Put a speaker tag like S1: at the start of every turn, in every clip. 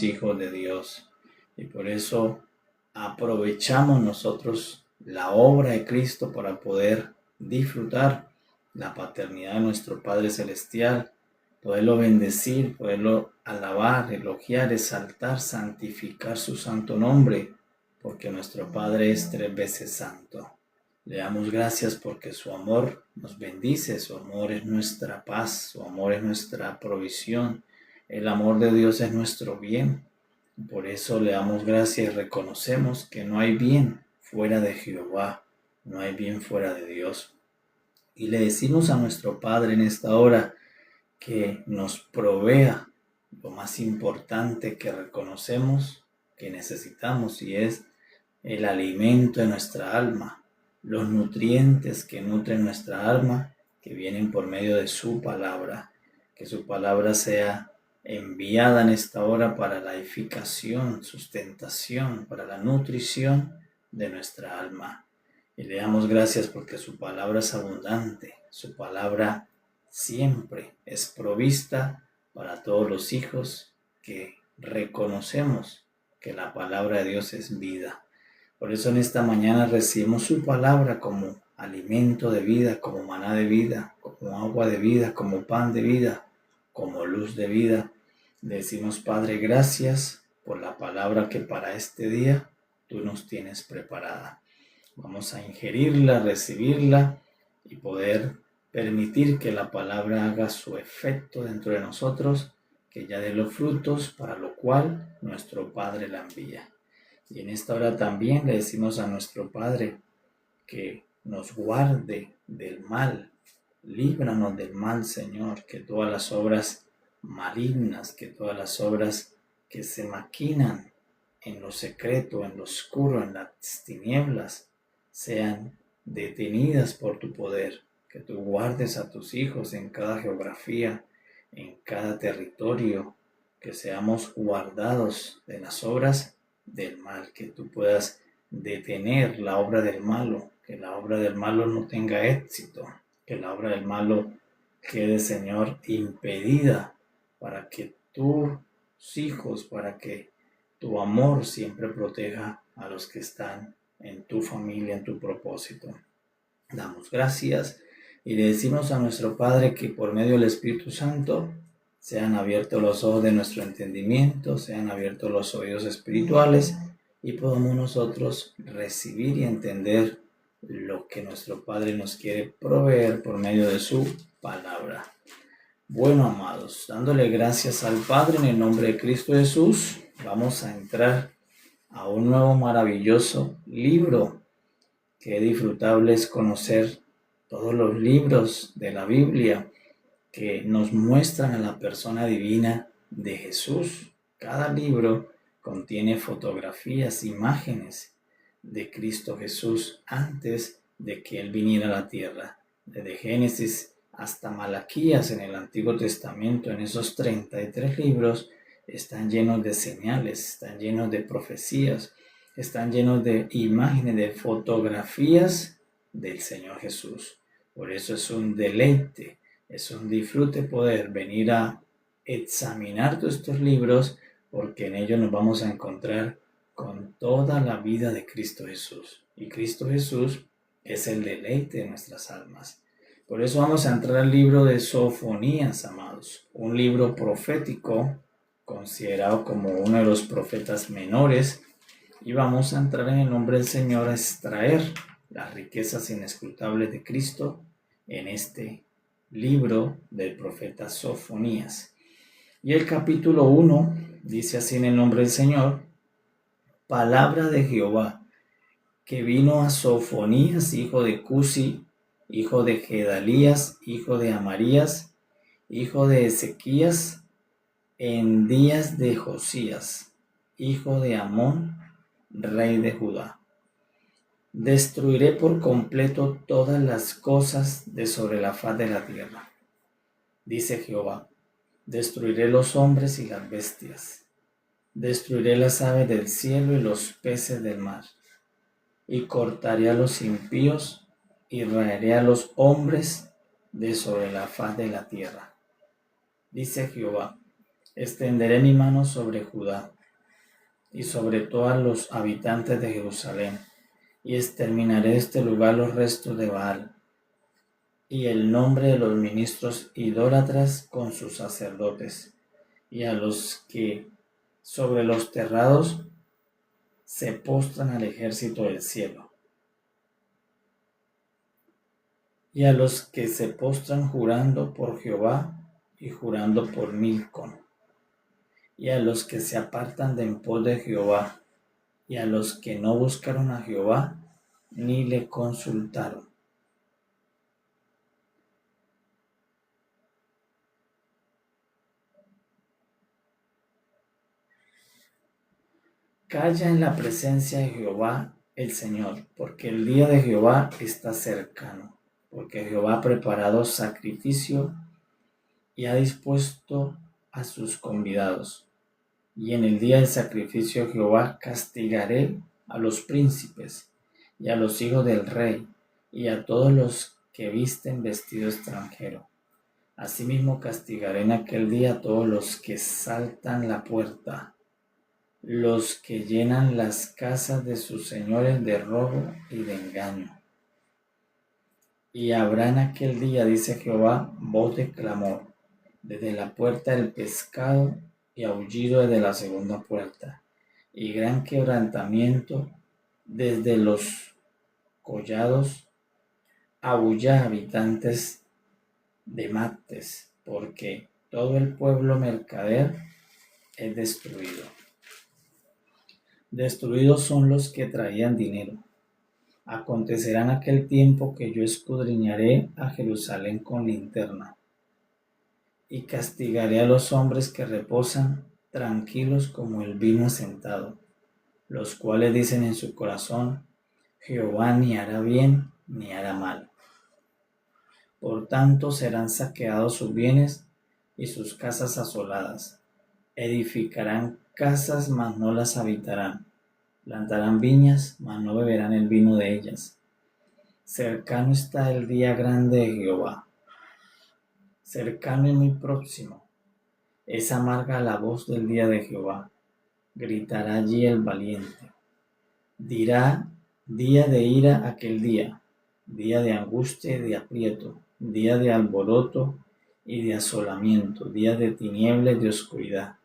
S1: hijos de Dios. Y por eso aprovechamos nosotros la obra de Cristo para poder disfrutar la paternidad de nuestro Padre Celestial, poderlo bendecir, poderlo alabar, elogiar, exaltar, santificar su santo nombre, porque nuestro Padre es 3 veces santo. Le damos gracias porque su amor nos bendice, su amor es nuestra paz, su amor es nuestra provisión, el amor de Dios es nuestro bien. Por eso le damos gracias y reconocemos que no hay bien fuera de Jehová, no hay bien fuera de Dios. Y le decimos a nuestro Padre en esta hora que nos provea lo más importante que reconocemos que necesitamos, y es el alimento de nuestra alma, los nutrientes que nutren nuestra alma, que vienen por medio de su palabra. Que su palabra sea enviada en esta hora para la edificación, sustentación, para la nutrición de nuestra alma. Y le damos gracias porque su palabra es abundante, su palabra siempre es provista para todos los hijos que reconocemos que la palabra de Dios es vida. Por eso en esta mañana recibimos su palabra como alimento de vida, como maná de vida, como agua de vida, como pan de vida, como luz de vida. Le decimos, Padre, gracias por la palabra que para este día tú nos tienes preparada. Vamos a ingerirla, recibirla y poder permitir que la palabra haga su efecto dentro de nosotros, que ya dé los frutos para lo cual nuestro Padre la envía. Y en esta hora también le decimos a nuestro Padre que nos guarde del mal, líbranos del mal, Señor, que todas las obras malignas, que todas las obras que se maquinan en lo secreto, en lo oscuro, en las tinieblas, sean detenidas por tu poder, que tú guardes a tus hijos en cada geografía, en cada territorio, que seamos guardados de las obras del mal, que tú puedas detener la obra del malo, que la obra del malo no tenga éxito, que la obra del malo quede, Señor, impedida, para que tus hijos, para que tu amor siempre proteja a los que están en tu familia, en tu propósito. Damos gracias y le decimos a nuestro Padre que por medio del Espíritu Santo sean abiertos los ojos de nuestro entendimiento, sean abiertos los oídos espirituales y podamos nosotros recibir y entender lo que nuestro Padre nos quiere proveer por medio de su palabra. Bueno, amados, dándole gracias al Padre en el nombre de Cristo Jesús, vamos a entrar a un nuevo maravilloso libro. Qué disfrutable es conocer todos los libros de la Biblia que nos muestran a la persona divina de Jesús. Cada libro contiene fotografías, imágenes de Cristo Jesús antes de que Él viniera a la tierra. Desde Génesis hasta Malaquías en el Antiguo Testamento, en esos 33 libros, están llenos de señales, están llenos de profecías, están llenos de imágenes, de fotografías del Señor Jesús. Por eso es un deleite, es un disfrute poder venir a examinar todos estos libros, porque en ellos nos vamos a encontrar con toda la vida de Cristo Jesús. Y Cristo Jesús es el deleite de nuestras almas. Por eso vamos a entrar al libro de Sofonías, amados, un libro profético considerado como uno de los profetas menores, y vamos a entrar en el nombre del Señor a extraer las riquezas inescrutables de Cristo en este libro del profeta Sofonías. Y el capítulo 1 dice así en el nombre del Señor: palabra de Jehová, que vino a Sofonías, hijo de Cusi, hijo de Gedalías, hijo de Amarías, hijo de Ezequías, en días de Josías, hijo de Amón, rey de Judá. Destruiré por completo todas las cosas de sobre la faz de la tierra, dice Jehová. Destruiré los hombres y las bestias, destruiré las aves del cielo y los peces del mar, y cortaré a los impíos y raeré a los hombres de sobre la faz de la tierra, dice Jehová. extenderé mi mano sobre Judá y sobre todos los habitantes de Jerusalén, y exterminaré de este lugar los restos de Baal, y el nombre de los ministros idólatras con sus sacerdotes, y a los que sobre los terrados se postran al ejército del cielo, y a los que se postran jurando por Jehová y jurando por Milcom, y a los que se apartan de en pos de Jehová, y a los que no buscaron a Jehová ni le consultaron. Calla en la presencia de Jehová el Señor, porque el día de Jehová está cercano, porque Jehová ha preparado sacrificio y ha dispuesto a sus convidados. Y en el día del sacrificio de Jehová castigaré a los príncipes y a los hijos del rey y a todos los que visten vestido extranjero. Asimismo castigaré en aquel día a todos los que saltan la puerta, los que llenan las casas de sus señores de robo y de engaño. Y habrá en aquel día, dice Jehová, voz de clamor desde la puerta del pescado y aullido desde la segunda puerta, y gran quebrantamiento desde los collados. Aúlla, habitantes de Mates, porque todo el pueblo mercader es destruido. Destruidos son los que traían dinero. Acontecerá en aquel tiempo que yo escudriñaré a Jerusalén con linterna, y castigaré a los hombres que reposan tranquilos como el vino asentado, los cuales dicen en su corazón, Jehová ni hará bien ni hará mal. Por tanto serán saqueados sus bienes y sus casas asoladas. Edificarán casas, mas no las habitarán. Plantarán viñas, mas no beberán el vino de ellas. Cercano está el día grande de Jehová. Cercano y muy próximo. Es amarga la voz del día de Jehová. Gritará allí el valiente. Dirá día de ira aquel día, día de angustia y de aprieto, día de alboroto y de asolamiento, día de tiniebla y de oscuridad,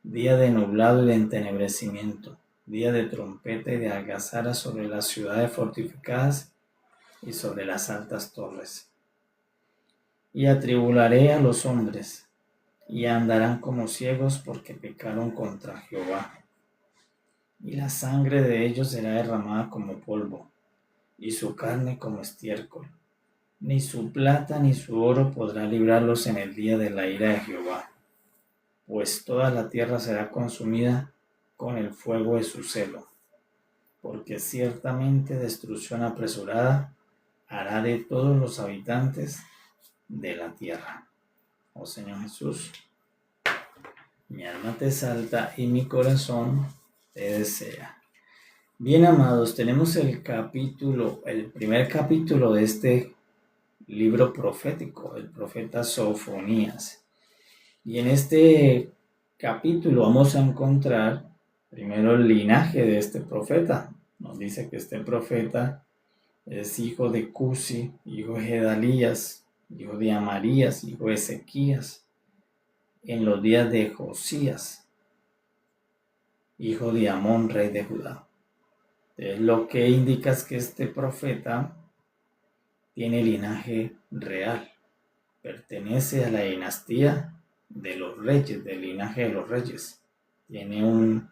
S1: día de nublado y de entenebrecimiento, día de trompeta y de algazara sobre las ciudades fortificadas y sobre las altas torres. Y atribularé a los hombres, y andarán como ciegos porque pecaron contra Jehová. Y la sangre de ellos será derramada como polvo, y su carne como estiércol. Ni su plata ni su oro podrá librarlos en el día de la ira de Jehová, pues toda la tierra será consumida con el fuego de su celo, porque ciertamente destrucción apresurada hará de todos los habitantes de la tierra. Oh Señor Jesús, mi alma te exalta y mi corazón te desea. Bien, amados, tenemos el primer capítulo de este libro profético, el profeta Sofonías. Y en este capítulo vamos a encontrar primero el linaje de este profeta. Nos dice que este profeta es hijo de Cusi, hijo de Gedalías, hijo de Amarías, hijo de Ezequías, en los días de Josías, hijo de Amón, rey de Judá. Lo que indica es que este profeta tiene linaje real, pertenece a la dinastía de los reyes, del linaje de los reyes. Tiene un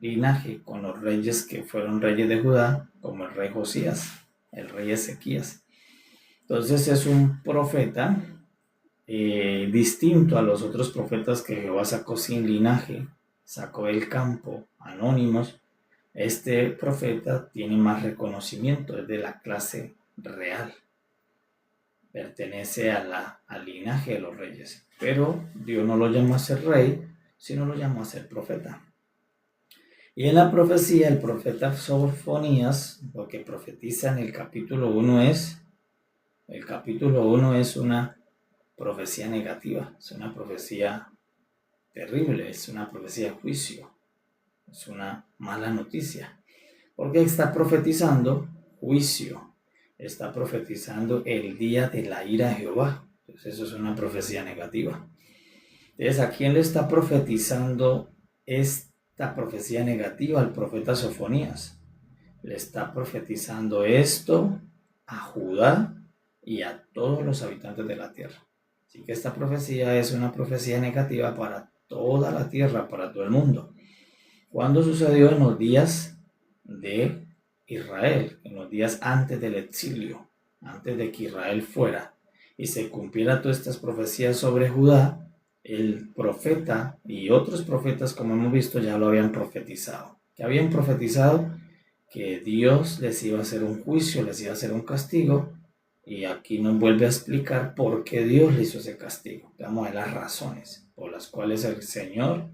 S1: linaje con los reyes que fueron reyes de Judá, como el rey Josías, el rey Ezequías. Entonces es un profeta distinto a los otros profetas que Jehová sacó sin linaje, sacó del campo, anónimos. Este profeta tiene más reconocimiento, es de la clase real, pertenece al linaje de los reyes, pero Dios no lo llamó a ser rey, sino lo llamó a ser profeta. Y en la profecía, el profeta Sofonías, lo que profetiza en el capítulo 1 es una profecía negativa, es una profecía terrible, es una profecía de juicio, es una mala noticia, porque está profetizando juicio, está profetizando el día de la ira de Jehová. Entonces eso es una profecía negativa. Entonces, ¿a quién le está profetizando esta profecía negativa? Al profeta Sofonías. Le está profetizando esto a Judá y a todos los habitantes de la tierra. Así que esta profecía es una profecía negativa para toda la tierra, para todo el mundo. ¿Cuándo sucedió? En los días de Israel, en los días antes del exilio, antes de que Israel fuera y se cumpliera todas estas profecías sobre Judá. El profeta y otros profetas, como hemos visto, ya lo habían profetizado. Que habían profetizado que Dios les iba a hacer un juicio, les iba a hacer un castigo, y aquí nos vuelve a explicar por qué Dios le hizo ese castigo. Vamos a ver las razones por las cuales el Señor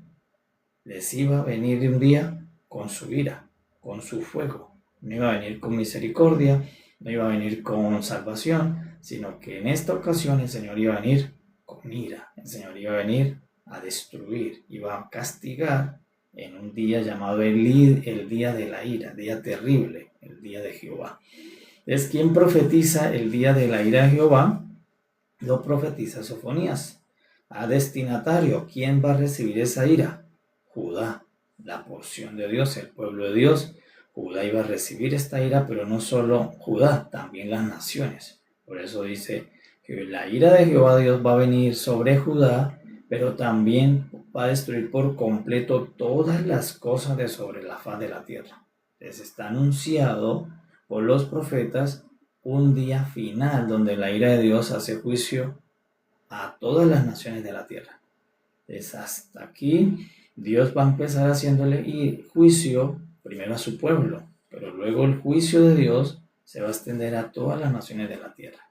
S1: les iba a venir un día con su ira, con su fuego. No iba a venir con misericordia, no iba a venir con salvación, sino que en esta ocasión el Señor iba a venir con ira. El Señor iba a venir a destruir, iba a castigar en un día llamado el día de la ira, día terrible, el día de Jehová. Es quien profetiza el día de la ira de Jehová, lo profetiza Sofonías. A destinatario, ¿quién va a recibir esa ira? Judá, la porción de Dios, el pueblo de Dios. Judá iba a recibir esta ira, pero no solo Judá, también las naciones. Por eso dice que la ira de Jehová Dios va a venir sobre Judá, pero también va a destruir por completo todas las cosas de sobre la faz de la tierra. Entonces está anunciado por los profetas un día final donde la ira de Dios hace juicio a todas las naciones de la tierra. Entonces hasta aquí Dios va a empezar haciéndole juicio primero a su pueblo, pero luego el juicio de Dios se va a extender a todas las naciones de la tierra.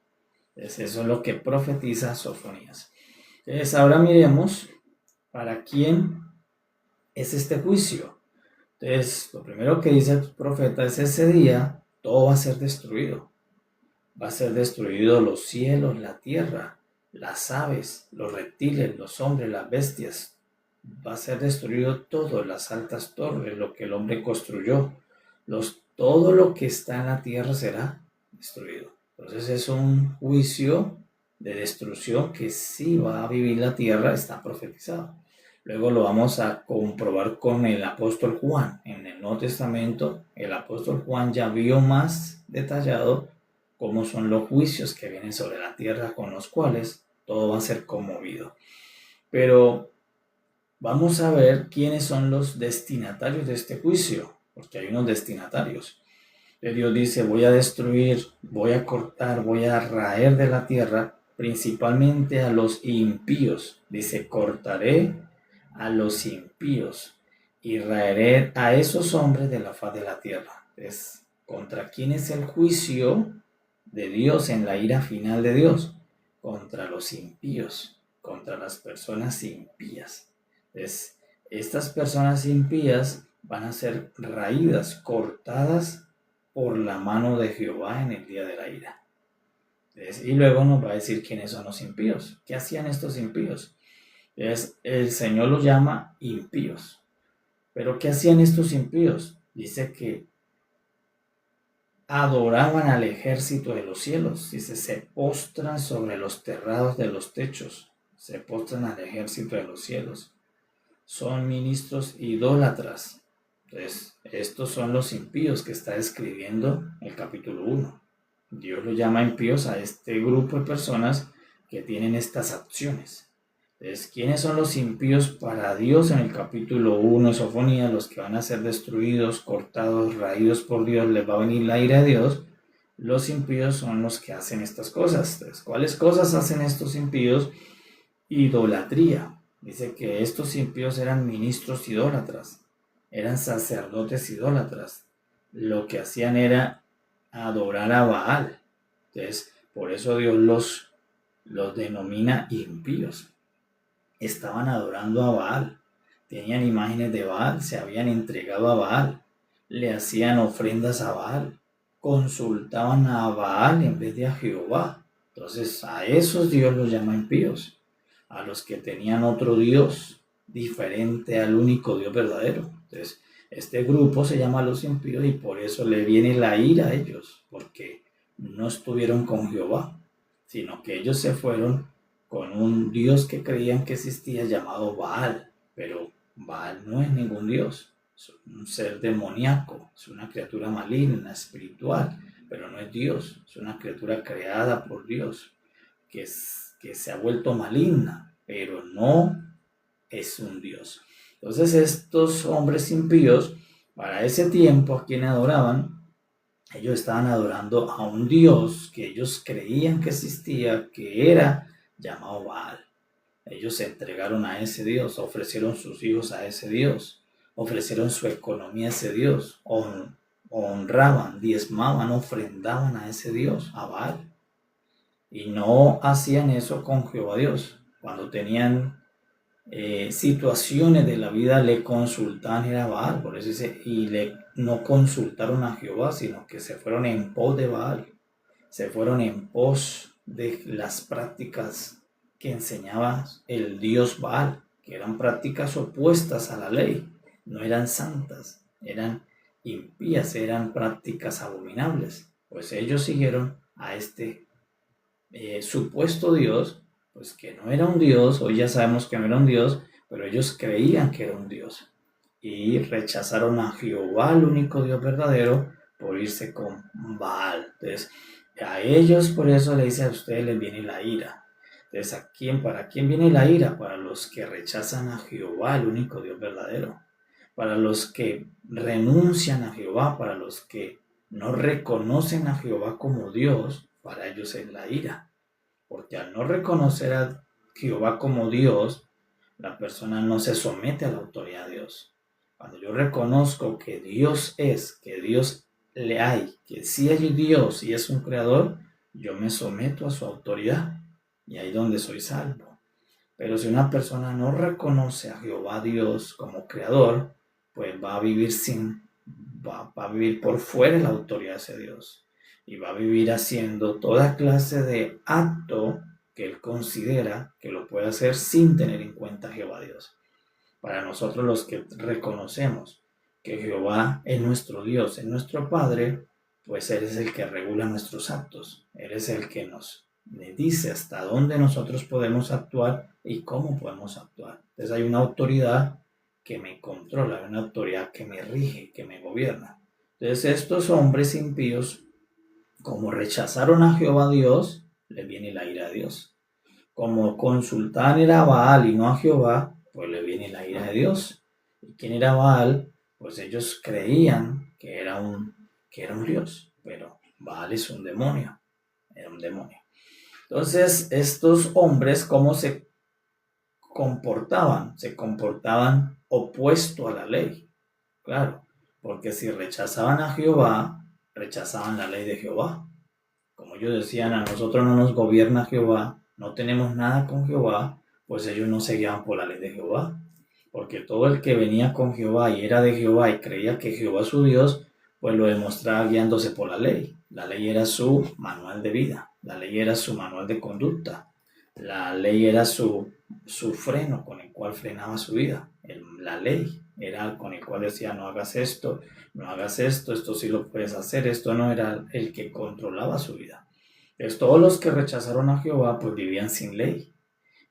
S1: Entonces eso es lo que profetiza Sofonías. Entonces ahora miremos para quién es este juicio. Entonces lo primero que dice el profeta es: ese día todo va a ser destruido. Va a ser destruido los cielos, la tierra, las aves, los reptiles, los hombres, las bestias. Va a ser destruido todo, las altas torres, lo que el hombre construyó. Todo lo que está en la tierra será destruido. Entonces es un juicio de destrucción que sí va a vivir la tierra, está profetizado. Luego lo vamos a comprobar con el apóstol Juan. En el Nuevo Testamento, el apóstol Juan ya vio más detallado cómo son los juicios que vienen sobre la tierra, con los cuales todo va a ser conmovido. Pero vamos a ver quiénes son los destinatarios de este juicio, porque hay unos destinatarios. Dios dice: voy a destruir, voy a cortar, voy a raer de la tierra, principalmente a los impíos. Dice: cortaré a los impíos y raeré a esos hombres de la faz de la tierra. Es contra quién es el juicio de Dios en la ira final de Dios: contra los impíos, contra las personas impías. Entonces, estas personas impías van a ser raídas, cortadas por la mano de Jehová en el día de la ira. Entonces, y luego nos va a decir quiénes son los impíos. ¿Qué hacían estos impíos? Entonces, el Señor los llama impíos. ¿Pero qué hacían estos impíos? Dice que adoraban al ejército de los cielos. Dice: se postran sobre los terrados de los techos. Se postran al ejército de los cielos. Son ministros idólatras. Entonces, estos son los impíos que está describiendo el capítulo 1. Dios lo llama impíos a este grupo de personas que tienen estas acciones. Entonces, ¿quiénes son los impíos para Dios en el capítulo 1 de Sofonías? Los que van a ser destruidos, cortados, raídos por Dios, les va a venir la ira de Dios. Los impíos son los que hacen estas cosas. Entonces, ¿cuáles cosas hacen estos impíos? Idolatría. Dice que estos impíos eran ministros idólatras, eran sacerdotes idólatras. Lo que hacían era adorar a Baal. Entonces, por eso Dios los denomina impíos. Estaban adorando a Baal, tenían imágenes de Baal, se habían entregado a Baal, le hacían ofrendas a Baal, consultaban a Baal en vez de a Jehová. Entonces, a esos Dios los llama impíos, a los que tenían otro Dios, diferente al único Dios verdadero. Entonces, este grupo se llama los impíos y por eso le viene la ira a ellos, porque no estuvieron con Jehová, sino que ellos se fueron con un Dios que creían que existía llamado Baal, pero Baal no es ningún Dios, es un ser demoníaco, es una criatura maligna, espiritual, pero no es Dios, es una criatura creada por Dios, que se ha vuelto maligna, pero no es un Dios. Entonces estos hombres impíos, para ese tiempo a quien adoraban, ellos estaban adorando a un Dios que ellos creían que existía, que era llamado Baal. Ellos se entregaron a ese Dios, ofrecieron sus hijos a ese Dios, ofrecieron su economía a ese Dios, honraban, diezmaban, ofrendaban a ese Dios, a Baal. Y no hacían eso con Jehová Dios. Cuando tenían situaciones de la vida le consultaban a Baal, por eso dice, no consultaron a Jehová, sino que se fueron en pos de Baal, se fueron en pos de las prácticas que enseñaba el Dios Baal, que eran prácticas opuestas a la ley, no eran santas, eran impías, eran prácticas abominables. Pues ellos siguieron a este supuesto Dios, pues que no era un Dios, hoy ya sabemos que no era un Dios, pero ellos creían que era un Dios y rechazaron a Jehová, el único Dios verdadero, por irse con Baal. Entonces, a ellos por eso le dice, a ustedes les viene la ira. Entonces, ¿para quién viene la ira? Para los que rechazan a Jehová, el único Dios verdadero. Para los que renuncian a Jehová, para los que no reconocen a Jehová como Dios, para ellos es la ira. Porque al no reconocer a Jehová como Dios, la persona no se somete a la autoridad de Dios. Cuando yo reconozco que Dios es, que Dios le hay, que sí hay Dios y es un creador, yo me someto a su autoridad y ahí es donde soy salvo. Pero si una persona no reconoce a Jehová Dios como creador, pues va a vivir va a vivir por fuera de la autoridad de ese Dios y va a vivir haciendo toda clase de acto que él considera que lo puede hacer sin tener en cuenta a Jehová Dios. Para nosotros los que reconocemos que Jehová es nuestro Dios, es nuestro Padre, pues Él es el que regula nuestros actos. Él es el que nos dice hasta dónde nosotros podemos actuar y cómo podemos actuar. Entonces hay una autoridad que me controla, hay una autoridad que me rige, que me gobierna. Entonces estos hombres impíos, como rechazaron a Jehová Dios, les viene la ira de Dios. Como consultaban era Baal y no a Jehová, pues le viene la ira de Dios. ¿Y quién era Baal? Pues ellos creían que era un Dios, pero Baal es un demonio, era un demonio. Entonces, estos hombres, ¿cómo se comportaban? Se comportaban opuesto a la ley, claro, porque si rechazaban a Jehová, rechazaban la ley de Jehová. Como ellos decían, a nosotros no nos gobierna Jehová, no tenemos nada con Jehová, pues ellos no se guiaban por la ley de Jehová. Porque todo el que venía con Jehová y era de Jehová y creía que Jehová es su Dios, pues lo demostraba guiándose por la ley. La ley era su manual de vida, la ley era su manual de conducta, la ley era su freno con el cual frenaba su vida. La ley era con el cual decía no hagas esto, no hagas esto sí lo puedes hacer, esto no, era el que controlaba su vida. Entonces todos los que rechazaron a Jehová pues vivían sin ley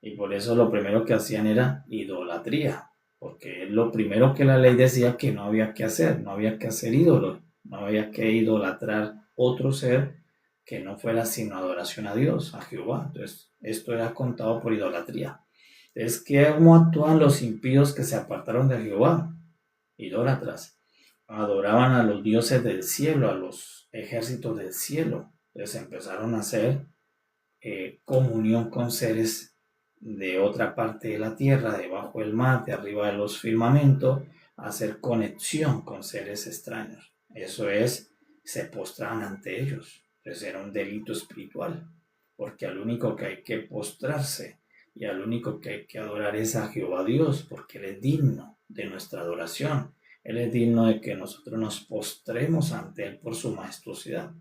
S1: y por eso lo primero que hacían era idolatría, porque es lo primero que la ley decía que no había que hacer, no había que hacer ídolos, no había que idolatrar otro ser que no fuera sino adoración a Dios, a Jehová. Entonces esto era contado por idolatría. Es que cómo actúan los impíos que se apartaron de Jehová, idólatras. Adoraban a los dioses del cielo, a los ejércitos del cielo. Entonces empezaron a hacer comunión con seres de otra parte de la tierra, debajo del mar, de arriba de los firmamentos, a hacer conexión con seres extraños. Eso es, se postraban ante ellos. Entonces era un delito espiritual, porque al único que hay que postrarse y al único que hay que adorar es a Jehová Dios, porque Él es digno de nuestra adoración. Él es digno de que nosotros nos postremos ante Él por su majestuosidad.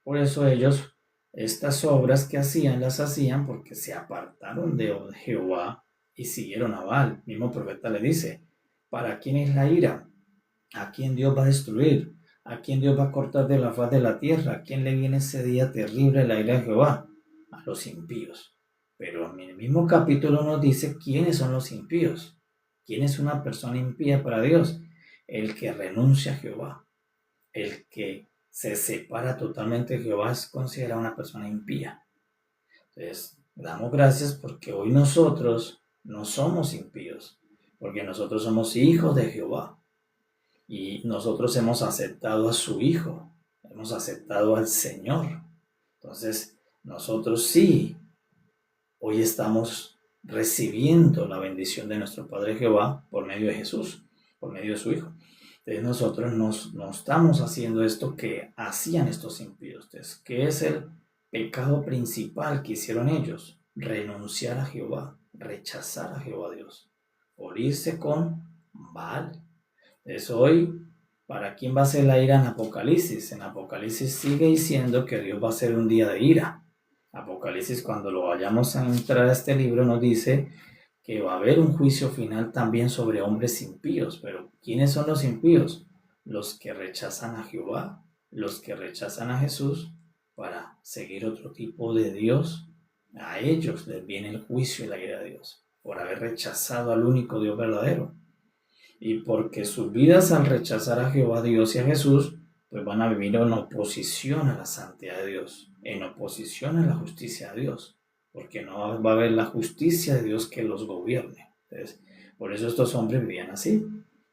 S1: Por eso ellos, estas obras que hacían, las hacían porque se apartaron de Jehová y siguieron a Baal. El mismo profeta le dice, ¿para quién es la ira? ¿A quién Dios va a destruir? ¿A quién Dios va a cortar de la faz de la tierra? ¿A quién le viene ese día terrible la ira de Jehová? A los impíos. Pero en el mismo capítulo nos dice quiénes son los impíos. ¿Quién es una persona impía para Dios? El que renuncia a Jehová. El que se separa totalmente de Jehová es considerado una persona impía. Entonces, damos gracias porque hoy nosotros no somos impíos, porque nosotros somos hijos de Jehová y nosotros hemos aceptado a su Hijo, hemos aceptado al Señor. Entonces, nosotros sí, hoy estamos recibiendo la bendición de nuestro Padre Jehová por medio de Jesús, por medio de su Hijo. Entonces nosotros no estamos haciendo esto que hacían estos impíos. Entonces, ¿qué es el pecado principal que hicieron ellos? Renunciar a Jehová, rechazar a Jehová Dios, por irse con Baal. Entonces hoy, ¿para quién va a ser la ira en Apocalipsis? En Apocalipsis sigue diciendo que Dios va a ser un día de ira. Apocalipsis, cuando lo vayamos a entrar a este libro, nos dice que va a haber un juicio final también sobre hombres impíos. Pero ¿quiénes son los impíos? Los que rechazan a Jehová, los que rechazan a Jesús para seguir otro tipo de Dios. A ellos les viene el juicio y la ira de Dios por haber rechazado al único Dios verdadero. Y porque sus vidas al rechazar a Jehová Dios y a Jesús, pues van a vivir en oposición a la santidad de Dios, en oposición a la justicia de Dios, porque no va a haber la justicia de Dios que los gobierne. Entonces, por eso estos hombres vivían así,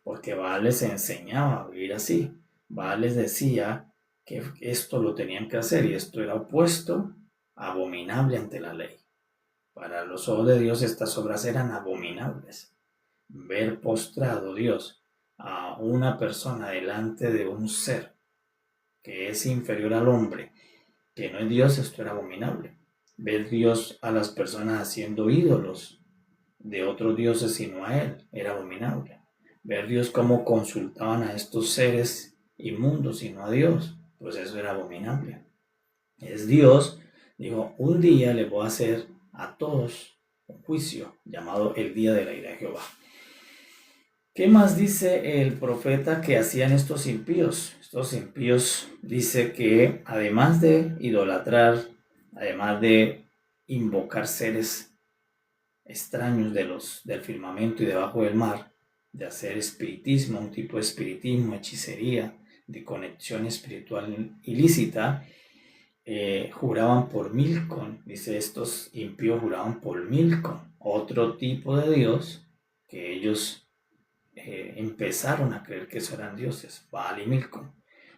S1: porque Baal les enseñaba a vivir así. Baal les decía que esto lo tenían que hacer y esto era opuesto, abominable ante la ley. Para los ojos de Dios estas obras eran abominables. Ver postrado Dios a una persona delante de un ser que es inferior al hombre, que no es Dios, esto era abominable. Ver Dios a las personas haciendo ídolos de otros dioses sino a Él, era abominable. Ver Dios cómo consultaban a estos seres inmundos sino a Dios, pues eso era abominable. Es Dios, dijo, un día le voy a hacer a todos un juicio llamado el día de la ira de Jehová. ¿Qué más dice el profeta que hacían estos impíos? Estos impíos dice que además de idolatrar, además de invocar seres extraños del firmamento y debajo del mar, de hacer espiritismo, un tipo de espiritismo, hechicería, de conexión espiritual ilícita, juraban por Milcom. Dice, estos impíos juraban por Milcom, otro tipo de dios que ellos empezaron a creer que eso eran dioses, Baal y Milcom.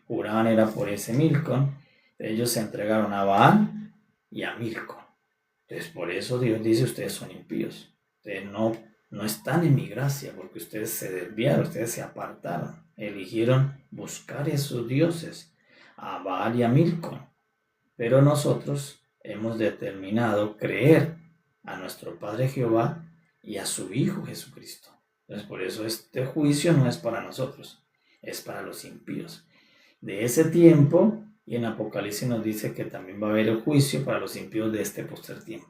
S1: Juraban era por ese Milcom. Ellos se entregaron a Baal y a Milcom. Entonces por eso Dios dice, ustedes son impíos. Ustedes no están en mi gracia porque ustedes se desviaron, ustedes se apartaron. Eligieron buscar esos dioses, a Baal y a Milcom. Pero nosotros hemos determinado creer a nuestro Padre Jehová y a su Hijo Jesucristo. Entonces, por eso este juicio no es para nosotros, es para los impíos. De ese tiempo, y en Apocalipsis nos dice que también va a haber el juicio para los impíos de este postrer tiempo.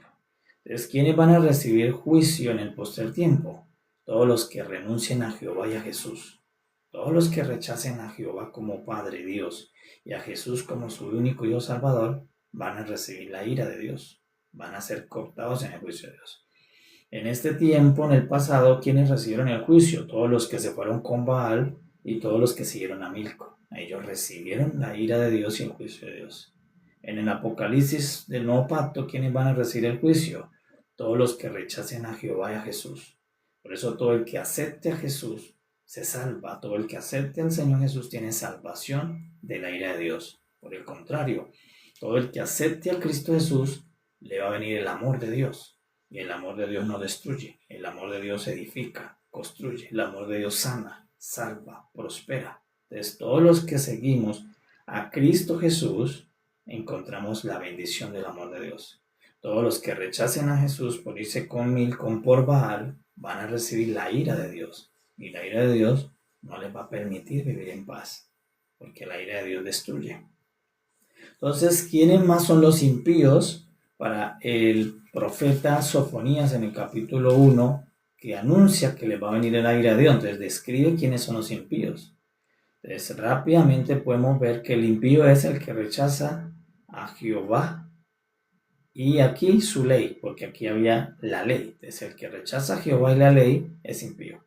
S1: Entonces, ¿quiénes van a recibir juicio en el postrer tiempo? Todos los que renuncien a Jehová y a Jesús. Todos los que rechacen a Jehová como Padre Dios y a Jesús como su único Dios Salvador, van a recibir la ira de Dios. Van a ser cortados en el juicio de Dios. En este tiempo, en el pasado, ¿quiénes recibieron el juicio? Todos los que se fueron con Baal y todos los que siguieron a Milcom. Ellos recibieron la ira de Dios y el juicio de Dios. En el Apocalipsis del Nuevo Pacto, ¿quiénes van a recibir el juicio? Todos los que rechacen a Jehová y a Jesús. Por eso todo el que acepte a Jesús se salva. Todo el que acepte al Señor Jesús tiene salvación de la ira de Dios. Por el contrario, todo el que acepte al Cristo Jesús le va a venir el amor de Dios. Y el amor de Dios no destruye, el amor de Dios edifica, construye, el amor de Dios sana, salva, prospera. Entonces todos los que seguimos a Cristo Jesús encontramos la bendición del amor de Dios. Todos los que rechacen a Jesús por irse con Milcom por Baal van a recibir la ira de Dios. Y la ira de Dios no les va a permitir vivir en paz, porque la ira de Dios destruye. Entonces, ¿quiénes más son los impíos? para el profeta Sofonías en el capítulo 1, que anuncia que le va a venir el aire a Dios. Entonces describe quiénes son los impíos. Entonces rápidamente podemos ver que el impío es el que rechaza a Jehová y aquí su ley, porque aquí había la ley. Entonces el que rechaza a Jehová y la ley es impío.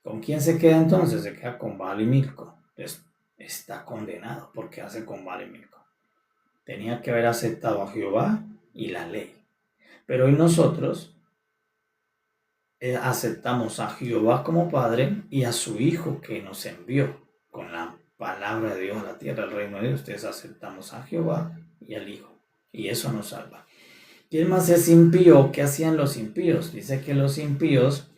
S1: ¿Con quién se queda entonces? Se queda con Baal y Milco. Entonces está condenado porque hace con Baal y Milco. Tenía que haber aceptado a Jehová y la ley. Pero hoy nosotros aceptamos a Jehová como Padre y a su Hijo que nos envió con la palabra de Dios a la tierra, al reino de Dios. Ustedes aceptamos a Jehová y al Hijo. Y eso nos salva. ¿Quién más es impío? ¿Qué hacían los impíos? Dice que los impíos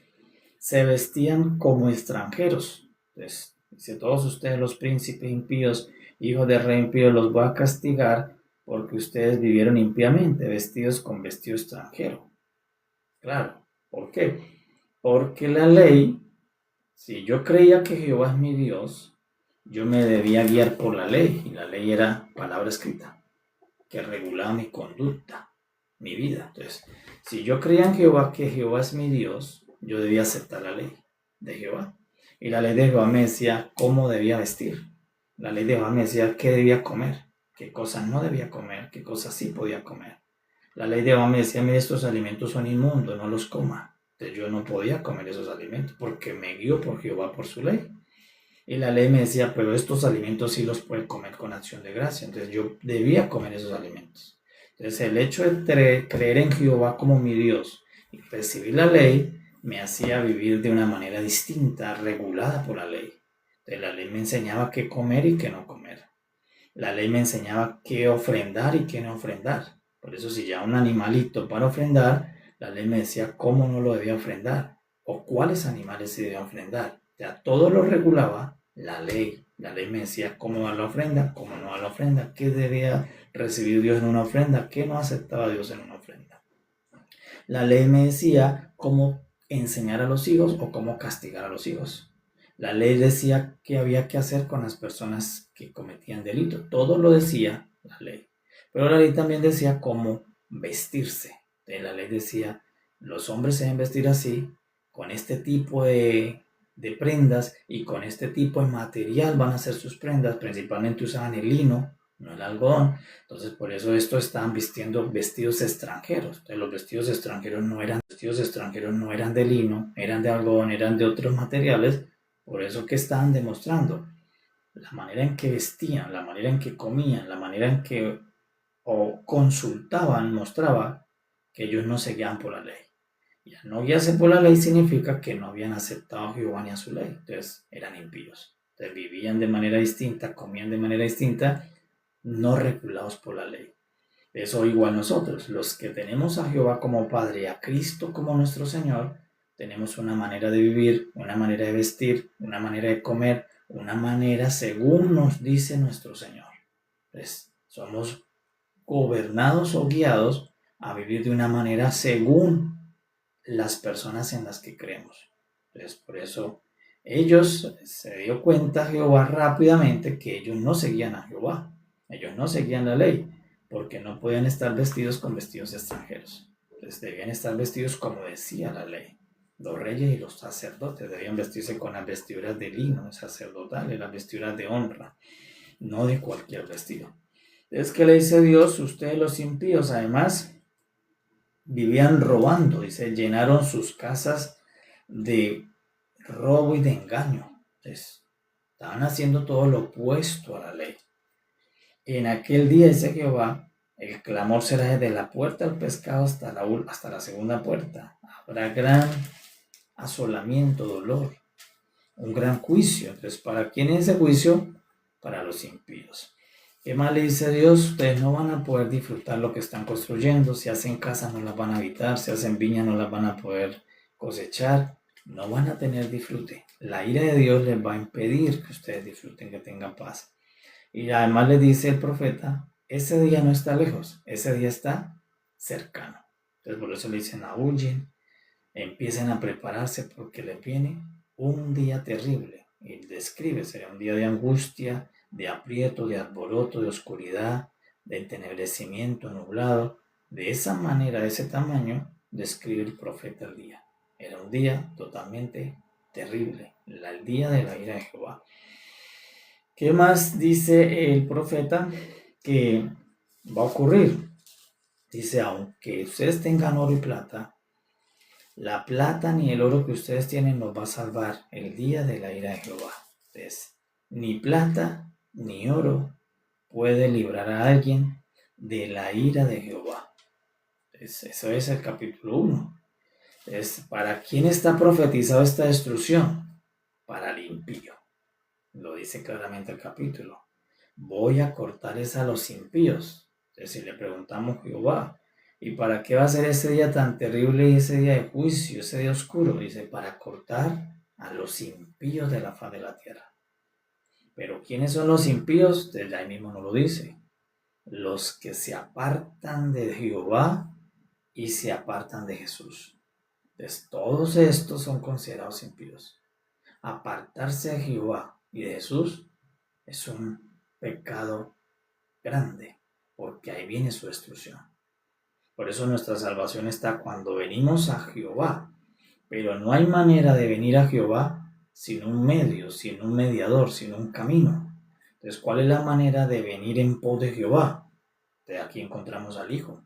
S1: se vestían como extranjeros. Entonces, dice, todos ustedes los príncipes impíos, hijos de rey impío, los voy a castigar porque ustedes vivieron impíamente, vestidos con vestido extranjero. Claro, ¿por qué? Porque la ley, si yo creía que Jehová es mi Dios, yo me debía guiar por la ley, y la ley era palabra escrita, que regulaba mi conducta, mi vida. Entonces, si yo creía en Jehová, que Jehová es mi Dios, yo debía aceptar la ley de Jehová. Y la ley de Jehová me decía cómo debía vestir. La ley de Jehová me decía qué debía comer, qué cosas no debía comer, qué cosas sí podía comer. La ley de Jehová me decía, mire, estos alimentos son inmundos, no los coma. Entonces yo no podía comer esos alimentos porque me guío por Jehová por su ley. Y la ley me decía, pero estos alimentos sí los puede comer con acción de gracia. Entonces yo debía comer esos alimentos. Entonces el hecho de creer en Jehová como mi Dios y recibir la ley me hacía vivir de una manera distinta, regulada por la ley. Entonces la ley me enseñaba qué comer y qué no comer. La ley me enseñaba qué ofrendar y qué no ofrendar. Por eso si ya un animalito para ofrendar, la ley me decía cómo no lo debía ofrendar o cuáles animales se debían ofrendar. Ya todo lo regulaba la ley. La ley me decía cómo dar la ofrenda, cómo no dar la ofrenda, qué debía recibir Dios en una ofrenda, qué no aceptaba Dios en una ofrenda. La ley me decía cómo enseñar a los hijos o cómo castigar a los hijos. La ley decía qué había que hacer con las personas que cometían delito. Todo lo decía la ley. Pero la ley también decía cómo vestirse. La ley decía, los hombres se deben vestir así, con este tipo de prendas y con este tipo de material van a hacer sus prendas. Principalmente usaban el lino, no el algodón. Entonces por eso estos estaban vistiendo vestidos extranjeros. Entonces, los vestidos extranjeros no eran de lino, eran de algodón, eran de otros materiales. Por eso que estaban demostrando la manera en que vestían, la manera en que comían, la manera en que consultaban, mostraba que ellos no se guiaban por la ley. Y al no guiarse por la ley significa que no habían aceptado a Jehová ni a su ley. Entonces eran impíos. Entonces vivían de manera distinta, comían de manera distinta, no regulados por la ley. Eso igual nosotros, los que tenemos a Jehová como Padre y a Cristo como nuestro Señor, tenemos una manera de vivir, una manera de vestir, una manera de comer, una manera según nos dice nuestro Señor. Entonces, somos gobernados o guiados a vivir de una manera según las personas en las que creemos. Entonces, por eso ellos se dio cuenta Jehová rápidamente que ellos no seguían a Jehová, ellos no seguían la ley, porque no podían estar vestidos con vestidos extranjeros. Entonces debían estar vestidos como decía la ley. Los reyes y los sacerdotes debían vestirse con las vestiduras de lino sacerdotales, las vestiduras de honra, no de cualquier vestido. Es que le dice Dios, ustedes los impíos, además, vivían robando, dice, llenaron sus casas de robo y de engaño. Entonces, estaban haciendo todo lo opuesto a la ley. En aquel día, dice Jehová, el clamor será desde la puerta del pescado hasta la segunda puerta. Habrá gran asolamiento, dolor, un gran juicio. Entonces, ¿para quién es ese juicio? Para los impíos. ¿Qué más le dice Dios? Ustedes no van a poder disfrutar lo que están construyendo. Si hacen casas no las van a habitar. Si hacen viñas no las van a poder cosechar. No van a tener disfrute. La ira de Dios les va a impedir que ustedes disfruten, que tengan paz. Y además le dice el profeta, ese día no está lejos, ese día está cercano. Entonces por eso le dicen, aúllen, empiecen a prepararse porque les viene un día terrible. Y describe, será un día de angustia, de aprieto, de alboroto, de oscuridad, de entenebrecimiento, nublado. De esa manera, de ese tamaño, describe el profeta el día. Era un día totalmente terrible, el día de la ira de Jehová. ¿Qué más dice el profeta que va a ocurrir? Dice, aunque ustedes tengan oro y plata, la plata ni el oro que ustedes tienen los va a salvar el día de la ira de Jehová. Entonces, ni plata ni oro puede librar a alguien de la ira de Jehová. Entonces, eso es el capítulo 1. Entonces, ¿para quién está profetizado esta destrucción? Para el impío. Lo dice claramente el capítulo. Voy a cortarles a los impíos. Entonces, si le preguntamos a Jehová, ¿y para qué va a ser ese día tan terrible y ese día de juicio, ese día oscuro? Dice, para cortar a los impíos de la faz de la tierra. Pero ¿quiénes son los impíos? Desde ahí mismo no lo dice. Los que se apartan de Jehová y se apartan de Jesús. Entonces, todos estos son considerados impíos. Apartarse de Jehová y de Jesús es un pecado grande, porque ahí viene su destrucción. Por eso nuestra salvación está cuando venimos a Jehová, pero no hay manera de venir a Jehová sin un medio, sin un mediador, sin un camino. Entonces, ¿cuál es la manera de venir en pos de Jehová? De aquí encontramos al Hijo.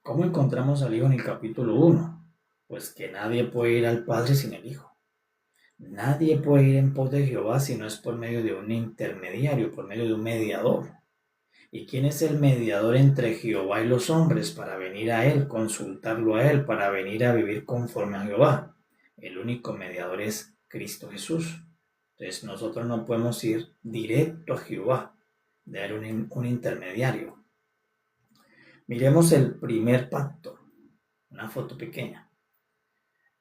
S1: ¿Cómo encontramos al Hijo en el capítulo 1? Pues que nadie puede ir al Padre sin el Hijo. Nadie puede ir en pos de Jehová si no es por medio de un intermediario, por medio de un mediador. ¿Y quién es el mediador entre Jehová y los hombres para venir a Él, consultarlo a Él, para venir a vivir conforme a Jehová? El único mediador es Cristo Jesús. Entonces nosotros no podemos ir directo a Jehová, de haber un intermediario. Miremos el primer pacto, una foto pequeña.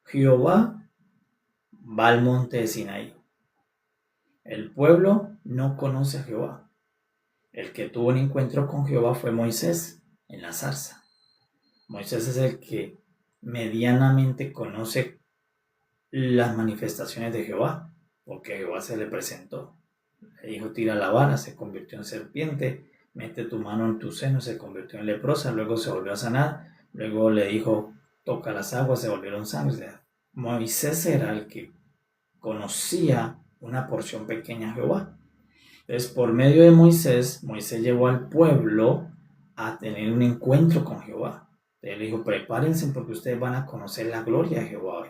S1: Jehová va al monte de Sinaí. El pueblo no conoce a Jehová. El que tuvo un encuentro con Jehová fue Moisés en la zarza. Moisés es el que medianamente conoce las manifestaciones de Jehová, porque Jehová se le presentó. Le dijo, tira la vara, se convirtió en serpiente, mete tu mano en tu seno, se convirtió en leprosa, luego se volvió a sanar, luego le dijo, toca las aguas, se volvieron sangre. Moisés era el que conocía una porción pequeña a Jehová. Entonces, por medio de Moisés, Moisés llevó al pueblo a tener un encuentro con Jehová. Entonces le dijo, prepárense porque ustedes van a conocer la gloria de Jehová hoy.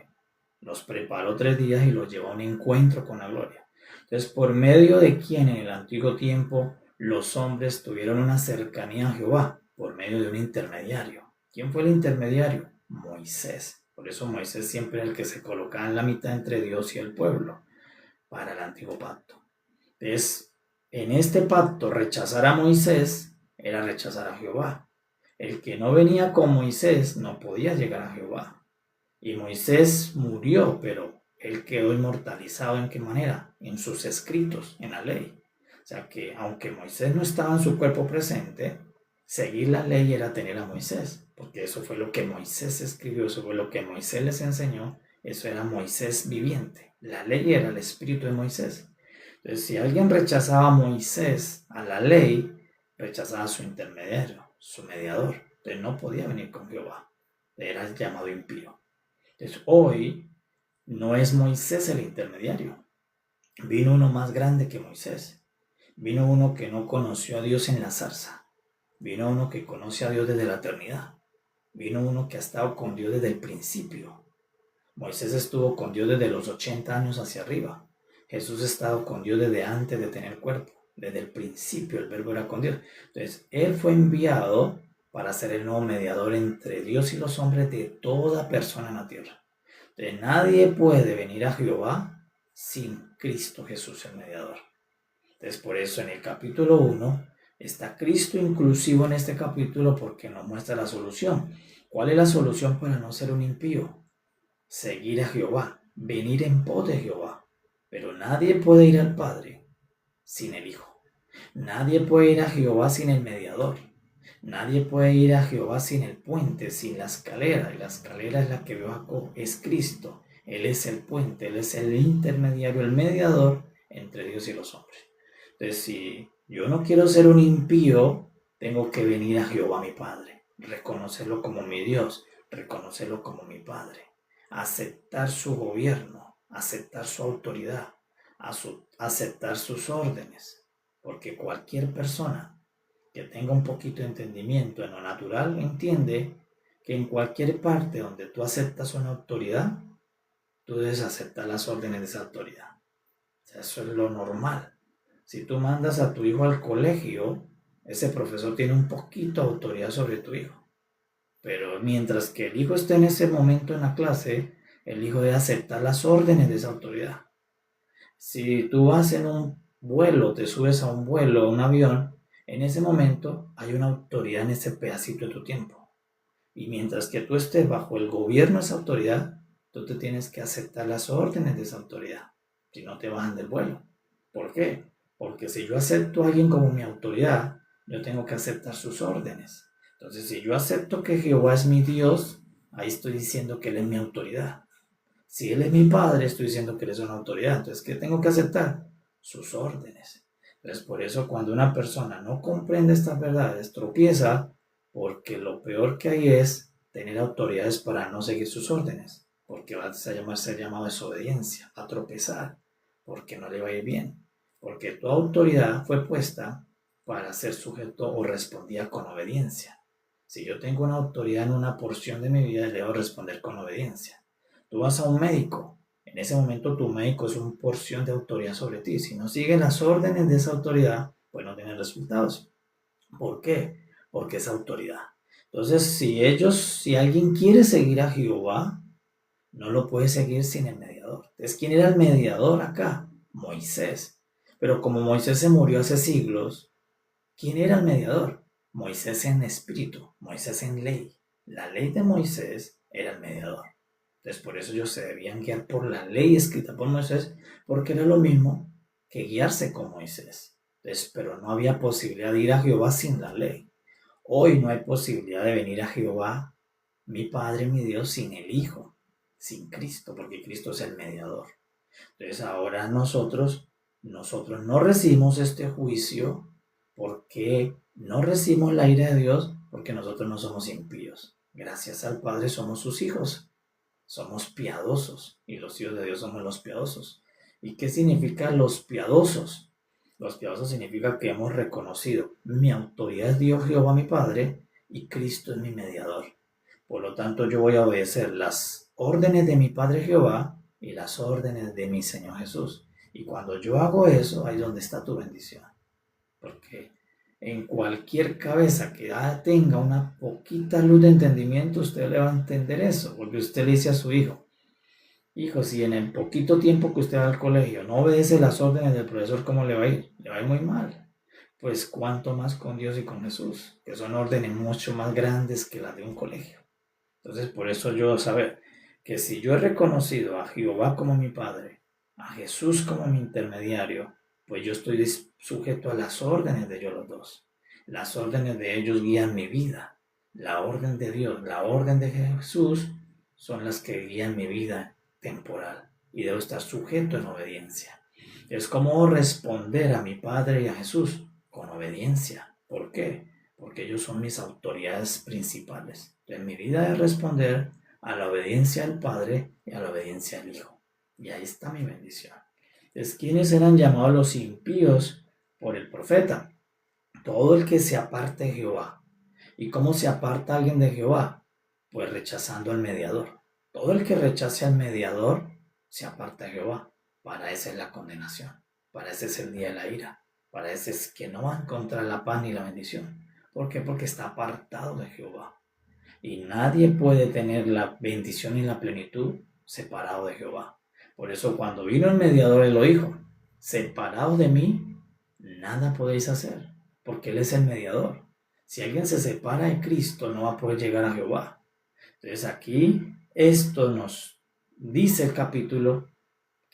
S1: Los preparó 3 días y los llevó a un encuentro con la gloria. Entonces, por medio de quien en el antiguo tiempo los hombres tuvieron una cercanía a Jehová, por medio de un intermediario. ¿Quién fue el intermediario? Moisés. Por eso Moisés siempre era el que se colocaba en la mitad entre Dios y el pueblo para el antiguo pacto. Entonces, en este pacto, rechazar a Moisés era rechazar a Jehová. El que no venía con Moisés no podía llegar a Jehová. Y Moisés murió, pero él quedó inmortalizado. ¿En qué manera? En sus escritos, en la ley. O sea que aunque Moisés no estaba en su cuerpo presente, seguir la ley era tener a Moisés, porque eso fue lo que Moisés escribió, eso fue lo que Moisés les enseñó, eso era Moisés viviente. La ley era el espíritu de Moisés. Entonces, si alguien rechazaba a Moisés, a la ley, rechazaba a su intermediario, su mediador. Entonces no podía venir con Jehová. Era llamado impío. Entonces hoy no es Moisés el intermediario. Vino uno más grande que Moisés. Vino uno que no conoció a Dios en la zarza. Vino uno que conoce a Dios desde la eternidad. Vino uno que ha estado con Dios desde el principio. Moisés estuvo con Dios desde los 80 años hacia arriba. Jesús ha estado con Dios desde antes de tener cuerpo. Desde el principio el verbo era con Dios. Entonces, Él fue enviado para ser el nuevo mediador entre Dios y los hombres de toda persona en la tierra. Entonces, nadie puede venir a Jehová sin Cristo Jesús el mediador. Entonces, por eso en el capítulo 1 está Cristo inclusivo en este capítulo porque nos muestra la solución. ¿Cuál es la solución para no ser un impío? Seguir a Jehová, venir en pos de Jehová. Pero nadie puede ir al Padre sin el Hijo. Nadie puede ir a Jehová sin el mediador. Nadie puede ir a Jehová sin el puente, sin la escalera. Y la escalera es la que veo Jacob, es Cristo. Él es el puente, Él es el intermediario, el mediador entre Dios y los hombres. Entonces, si yo no quiero ser un impío, tengo que venir a Jehová mi Padre. reconocerlo como mi Dios, reconocerlo como mi Padre, aceptar su gobierno, aceptar su autoridad, aceptar sus órdenes, porque cualquier persona que tenga un poquito de entendimiento en lo natural entiende que en cualquier parte donde tú aceptas una autoridad, tú debes aceptar las órdenes de esa autoridad. O sea, eso es lo normal. Si tú mandas a tu hijo al colegio, ese profesor tiene un poquito de autoridad sobre tu hijo. Pero mientras que el hijo esté en ese momento en la clase, el hijo debe aceptar las órdenes de esa autoridad. Si tú vas en un vuelo, te subes a un vuelo, a un avión, en ese momento hay una autoridad en ese pedacito de tu tiempo. Y mientras que tú estés bajo el gobierno de esa autoridad, tú te tienes que aceptar las órdenes de esa autoridad. Si no te bajan del vuelo. ¿Por qué? Porque si yo acepto a alguien como mi autoridad, yo tengo que aceptar sus órdenes. Entonces, si yo acepto que Jehová es mi Dios, ahí estoy diciendo que Él es mi autoridad. Si Él es mi Padre, estoy diciendo que Él es una autoridad. Entonces, ¿qué tengo que aceptar? Sus órdenes. Entonces, por eso cuando una persona no comprende estas verdades, tropieza, porque lo peor que hay es tener autoridades para no seguir sus órdenes, porque va a ser llamado desobediencia, a tropezar, porque no le va a ir bien, porque tu autoridad fue puesta para ser sujeto o respondía con obediencia. Si yo tengo una autoridad en una porción de mi vida, debo responder con obediencia. Tú vas a un médico, en ese momento tu médico es una porción de autoridad sobre ti. Si no sigue las órdenes de esa autoridad, pues no tiene resultados. ¿Por qué? Porque es autoridad. Entonces, si alguien quiere seguir a Jehová, no lo puede seguir sin el mediador. Entonces, ¿quién era el mediador acá? Moisés. Pero como Moisés se murió hace siglos, ¿quién era el mediador? Moisés en espíritu, Moisés en ley. La ley de Moisés era el mediador. Entonces, por eso ellos se debían guiar por la ley escrita por Moisés, porque era lo mismo que guiarse con Moisés. Entonces, pero no había posibilidad de ir a Jehová sin la ley. Hoy no hay posibilidad de venir a Jehová, mi Padre, mi Dios, sin el Hijo, sin Cristo, porque Cristo es el mediador. Entonces, ahora nosotros no recibimos este juicio porque no recibimos la ira de Dios, porque nosotros no somos impíos. Gracias al Padre somos sus hijos. Somos piadosos y los hijos de Dios somos los piadosos. ¿Y qué significa los piadosos? Los piadosos significa que hemos reconocido mi autoridad es Dios Jehová mi Padre y Cristo es mi mediador. Por lo tanto, yo voy a obedecer las órdenes de mi Padre Jehová y las órdenes de mi Señor Jesús. Y cuando yo hago eso, ahí es donde está tu bendición. Porque en cualquier cabeza que tenga una poquita luz de entendimiento, usted le va a entender eso, porque usted le dice a su hijo, hijo, si en el poquito tiempo que usted va al colegio no obedece las órdenes del profesor, ¿cómo le va a ir? Le va a ir muy mal. Pues cuánto más con Dios y con Jesús, que son órdenes mucho más grandes que las de un colegio. Entonces, por eso yo debo saber que si yo he reconocido a Jehová como mi Padre, a Jesús como mi intermediario, pues yo estoy sujeto a las órdenes de ellos los dos. Las órdenes de ellos guían mi vida. La orden de Dios, la orden de Jesús son las que guían mi vida temporal y debo estar sujeto en obediencia. Es como responder a mi Padre y a Jesús con obediencia. ¿Por qué? Porque ellos son mis autoridades principales. En mi vida es responder a la obediencia al Padre y a la obediencia al Hijo. Y ahí está mi bendición. Entonces, ¿quiénes eran llamados los impíos por el profeta? Todo el que se aparte de Jehová. ¿Y cómo se aparta alguien de Jehová? Pues rechazando al mediador. Todo el que rechace al mediador se aparta de Jehová. Para esa es la condenación. Para ese es el día de la ira. Para ese es que no va a encontrar la paz ni la bendición. ¿Por qué? Porque está apartado de Jehová. Y nadie puede tener la bendición y la plenitud separado de Jehová. Por eso cuando vino el mediador, él lo dijo, separado de mí, nada podéis hacer, porque Él es el mediador. Si alguien se separa de Cristo, no va a poder llegar a Jehová. Entonces aquí esto nos dice el capítulo,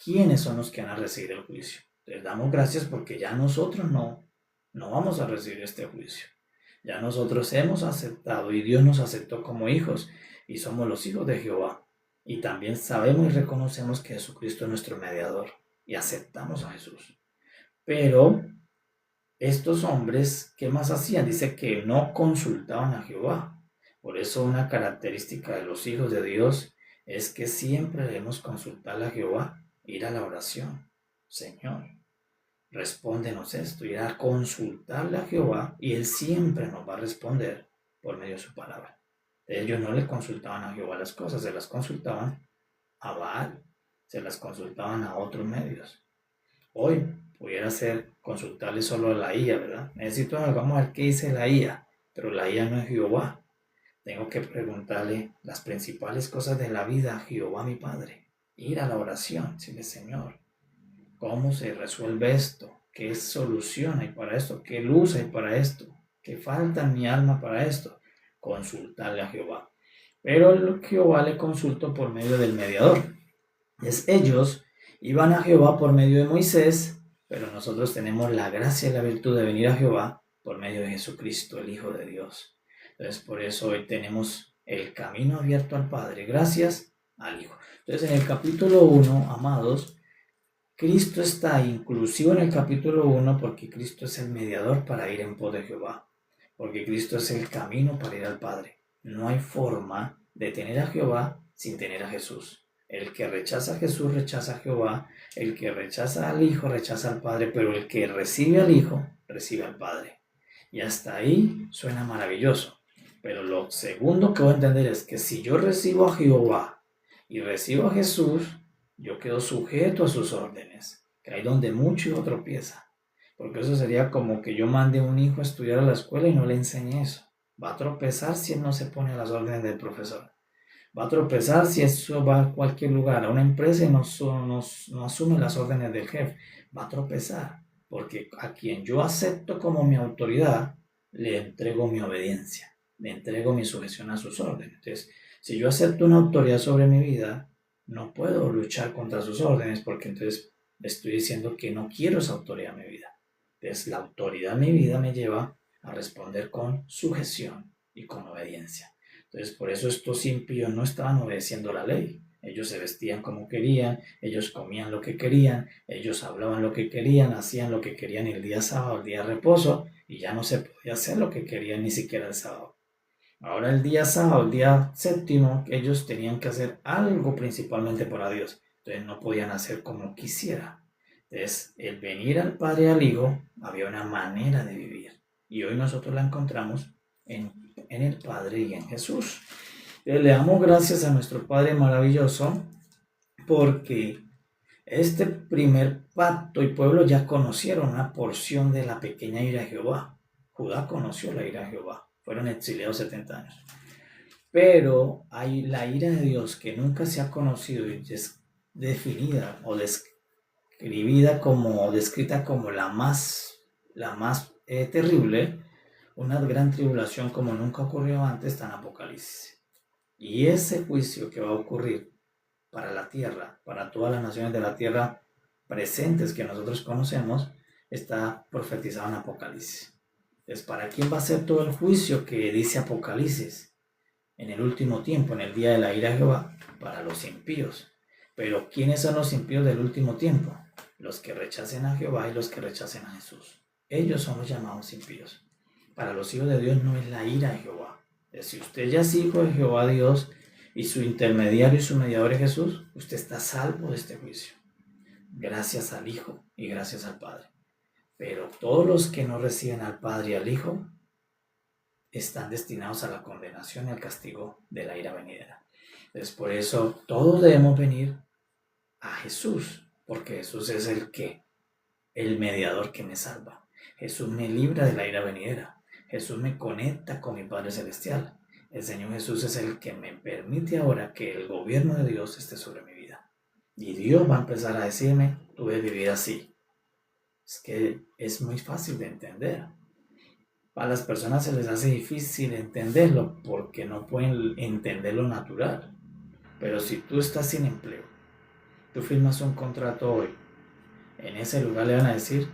S1: quiénes son los que van a recibir el juicio. Les damos gracias porque ya nosotros no vamos a recibir este juicio. Ya nosotros hemos aceptado y Dios nos aceptó como hijos y somos los hijos de Jehová. Y también sabemos y reconocemos que Jesucristo es nuestro mediador y aceptamos a Jesús. Pero estos hombres, ¿qué más hacían? Dice que no consultaban a Jehová. Por eso una característica de los hijos de Dios es que siempre debemos consultar a Jehová, ir a la oración. Señor, respóndenos esto, ir a consultarle a Jehová y Él siempre nos va a responder por medio de su palabra. Ellos no le consultaban a Jehová las cosas, se las consultaban a Baal, se las consultaban a otros medios. Hoy pudiera ser consultarle solo a la IA, ¿verdad? Necesito, vamos a ver qué dice la IA, pero la IA no es Jehová. Tengo que preguntarle las principales cosas de la vida a Jehová mi Padre. Ir a la oración, decirle, Señor, ¿cómo se resuelve esto? ¿Qué solución hay para esto? ¿Qué luz hay para esto? ¿Qué falta en mi alma para esto? Consultarle a Jehová. Pero Jehová le consultó por medio del mediador. Ellos iban a Jehová por medio de Moisés, pero nosotros tenemos la gracia y la virtud de venir a Jehová por medio de Jesucristo, el Hijo de Dios. Entonces, por eso hoy tenemos el camino abierto al Padre, gracias al Hijo. Entonces, en el capítulo 1, amados, Cristo está inclusivo en el capítulo 1 porque Cristo es el mediador para ir en pos de Jehová, porque Cristo es el camino para ir al Padre. No hay forma de tener a Jehová sin tener a Jesús. El que rechaza a Jesús rechaza a Jehová, el que rechaza al Hijo rechaza al Padre, pero el que recibe al Hijo recibe al Padre. Y hasta ahí suena maravilloso. Pero lo segundo que voy a entender es que si yo recibo a Jehová y recibo a Jesús, yo quedo sujeto a sus órdenes, que hay donde mucho hijo tropieza. Porque eso sería como que yo mande a un hijo a estudiar a la escuela y no le enseñe eso. Va a tropezar si él no se pone a las órdenes del profesor. Va a tropezar si eso va a cualquier lugar, a una empresa y no asume las órdenes del jefe. Va a tropezar, porque a quien yo acepto como mi autoridad, le entrego mi obediencia, le entrego mi sujeción a sus órdenes. Entonces, si yo acepto una autoridad sobre mi vida, no puedo luchar contra sus órdenes, porque entonces estoy diciendo que no quiero esa autoridad en mi vida. Entonces, la autoridad en mi vida me lleva a responder con sujeción y con obediencia. Entonces, por eso estos impíos no estaban obedeciendo la ley. Ellos se vestían como querían, ellos comían lo que querían, ellos hablaban lo que querían, hacían lo que querían el día sábado, el día de reposo, y ya no se podía hacer lo que querían ni siquiera el sábado. Ahora el día sábado, el día séptimo, ellos tenían que hacer algo principalmente para Dios. Entonces no podían hacer como quisiera. Entonces, el venir al Padre y al Hijo, había una manera de vivir. Y hoy nosotros la encontramos en el Padre y en Jesús. Le damos gracias a nuestro Padre maravilloso porque este primer pacto y pueblo ya conocieron una porción de la pequeña ira de Jehová. Judá conoció la ira de Jehová. Fueron exiliados 70 años. Pero hay la ira de Dios que nunca se ha conocido y es definida o descrita como la más terrible, una gran tribulación como nunca ocurrió antes, está en Apocalipsis. Y ese juicio que va a ocurrir para la tierra, para todas las naciones de la tierra presentes que nosotros conocemos, está profetizado en Apocalipsis. Entonces, ¿para quién va a ser todo el juicio que dice Apocalipsis? En el último tiempo, en el día de la ira de Jehová, para los impíos. Pero ¿quiénes son los impíos del último tiempo? Los que rechacen a Jehová y los que rechacen a Jesús. Ellos son los llamados impíos. Para los hijos de Dios no es la ira de Jehová. Si usted ya es hijo de Jehová Dios y su intermediario y su mediador es Jesús, usted está salvo de este juicio. Gracias al Hijo y gracias al Padre. Pero todos los que no reciben al Padre y al Hijo están destinados a la condenación y al castigo de la ira venidera. Entonces, por eso todos debemos venir a Jesús, porque Jesús es el mediador que me salva. Jesús me libra de la ira venidera. Jesús me conecta con mi Padre Celestial. El Señor Jesús es el que me permite ahora que el gobierno de Dios esté sobre mi vida. Y Dios va a empezar a decirme, tú debes vivir así. Es que es muy fácil de entender. A las personas se les hace difícil entenderlo porque no pueden entender lo natural. Pero si tú estás sin empleo, tú firmas un contrato hoy, en ese lugar le van a decir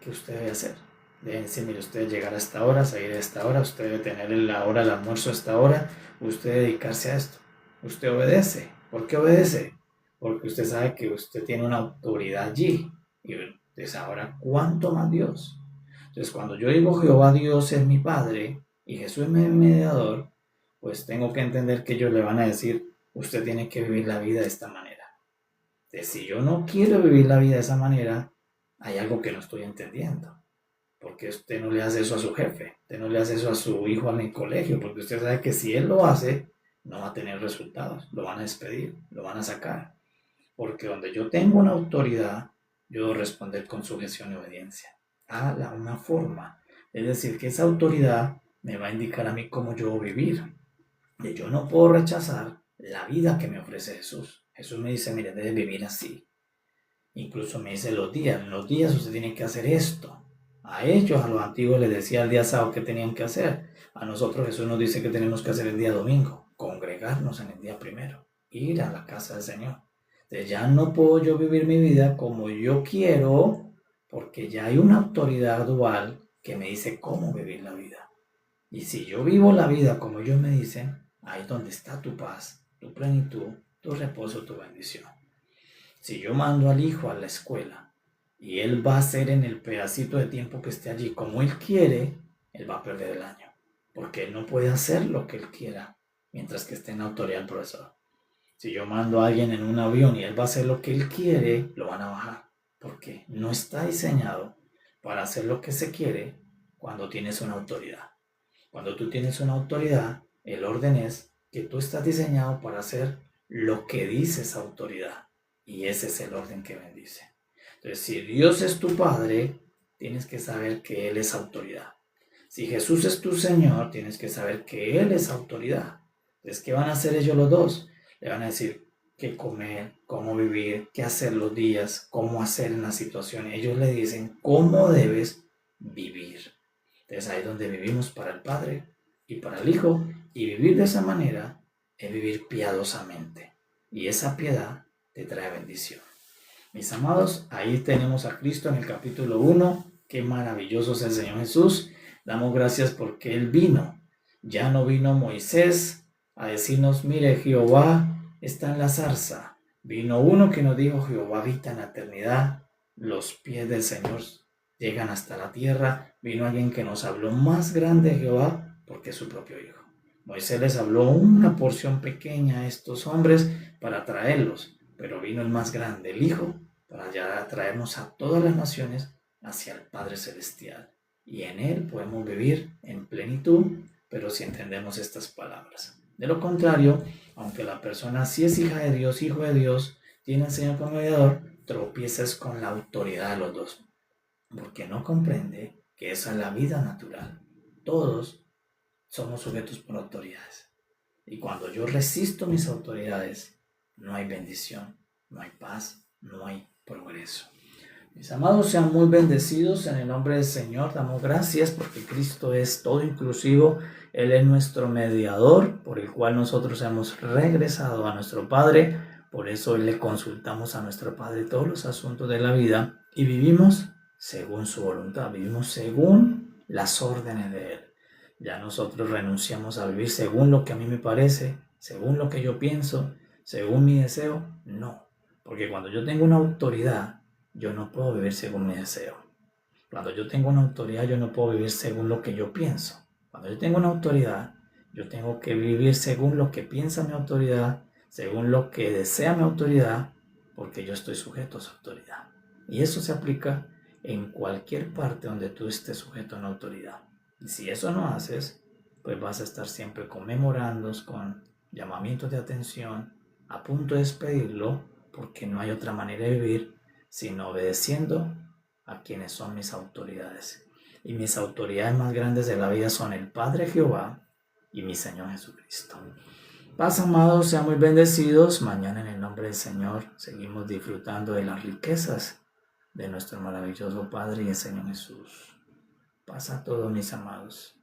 S1: qué usted debe hacer. Deben decir, mire, usted debe llegar a esta hora, salir a esta hora, usted debe tener la hora del almuerzo a esta hora, usted debe dedicarse a esto. Usted obedece. ¿Por qué obedece? Porque usted sabe que usted tiene una autoridad allí. Y entonces ahora, ¿cuánto más Dios? Entonces cuando yo digo Jehová Dios es mi Padre y Jesús es mi mediador, pues tengo que entender que ellos le van a decir, usted tiene que vivir la vida de esta manera. Entonces, si yo no quiero vivir la vida de esa manera, hay algo que no estoy entendiendo. Porque usted no le hace eso a su jefe, usted no le hace eso a su hijo en el colegio, porque usted sabe que si él lo hace, no va a tener resultados, lo van a despedir, lo van a sacar. Porque donde yo tengo una autoridad, yo debo responder con sujeción y obediencia a una forma. Es decir, que esa autoridad me va a indicar a mí cómo yo debo vivir. Y yo no puedo rechazar la vida que me ofrece Jesús. Jesús me dice, mire, debe vivir así. Incluso me dice en los días usted tiene que hacer esto. A ellos, a los antiguos les decía el día sábado que tenían que hacer. A nosotros Jesús nos dice que tenemos que hacer el día domingo, congregarnos en el día primero, ir a la casa del Señor. Entonces ya no puedo yo vivir mi vida como yo quiero, porque ya hay una autoridad dual que me dice cómo vivir la vida. Y si yo vivo la vida como ellos me dicen, ahí es donde está tu paz, tu plenitud, tu reposo, tu bendición. Si yo mando al hijo a la escuela y él va a hacer en el pedacito de tiempo que esté allí como él quiere, él va a perder el año. Porque él no puede hacer lo que él quiera mientras que esté en autoridad el profesor. Si yo mando a alguien en un avión y él va a hacer lo que él quiere, lo van a bajar. Porque no está diseñado para hacer lo que se quiere cuando tienes una autoridad. Cuando tú tienes una autoridad, el orden es que tú estás diseñado para hacer lo que dice esa autoridad. Y ese es el orden que bendice. Entonces, si Dios es tu Padre, tienes que saber que Él es autoridad. Si Jesús es tu Señor, tienes que saber que Él es autoridad. Entonces, ¿qué van a hacer ellos los dos? Le van a decir qué comer, cómo vivir, qué hacer los días, cómo hacer en la situación. Ellos le dicen cómo debes vivir. Entonces, ahí es donde vivimos para el Padre y para el Hijo. Y vivir de esa manera es vivir piadosamente. Y esa piedad te trae bendición. Mis amados, ahí tenemos a Cristo en el capítulo 1. Qué maravilloso es el Señor Jesús. Damos gracias porque Él vino. Ya no vino Moisés a decirnos, mire, Jehová está en la zarza. Vino uno que nos dijo, Jehová habita en la eternidad. Los pies del Señor llegan hasta la tierra. Vino alguien que nos habló más grande de Jehová porque es su propio Hijo. Moisés les habló una porción pequeña a estos hombres para traerlos, pero vino el más grande, el Hijo, para ya traernos a todas las naciones hacia el Padre Celestial. Y en Él podemos vivir en plenitud, pero si entendemos estas palabras. De lo contrario, aunque la persona sí es hija de Dios, hijo de Dios, tiene al Señor como mediador, tropiezas con la autoridad de los dos, porque no comprende que esa es la vida natural. Todos somos sujetos por autoridades. Y cuando yo resisto mis autoridades, no hay bendición, no hay paz, no hay progreso. Mis amados, sean muy bendecidos en el nombre del Señor. Damos gracias porque Cristo es todo inclusivo. Él es nuestro mediador, por el cual nosotros hemos regresado a nuestro Padre. Por eso le consultamos a nuestro Padre todos los asuntos de la vida y vivimos según su voluntad, vivimos según las órdenes de Él. Ya nosotros renunciamos a vivir según lo que a mí me parece, según lo que yo pienso, según mi deseo. No, porque cuando yo tengo una autoridad, yo no puedo vivir según mi deseo. Cuando yo tengo una autoridad, yo no puedo vivir según lo que yo pienso. Cuando yo tengo una autoridad, yo tengo que vivir según lo que piensa mi autoridad, según lo que desea mi autoridad, porque yo estoy sujeto a su autoridad. Y eso se aplica en cualquier parte donde tú estés sujeto a una autoridad. Y si eso no haces, pues vas a estar siempre con memorandos, con llamamientos de atención, a punto de despedirlo, porque no hay otra manera de vivir sino obedeciendo a quienes son mis autoridades. Y mis autoridades más grandes de la vida son el Padre Jehová y mi Señor Jesucristo. Paz, amados, sean muy bendecidos. Mañana en el nombre del Señor seguimos disfrutando de las riquezas de nuestro maravilloso Padre y el Señor Jesús. Paz a todos mis amados.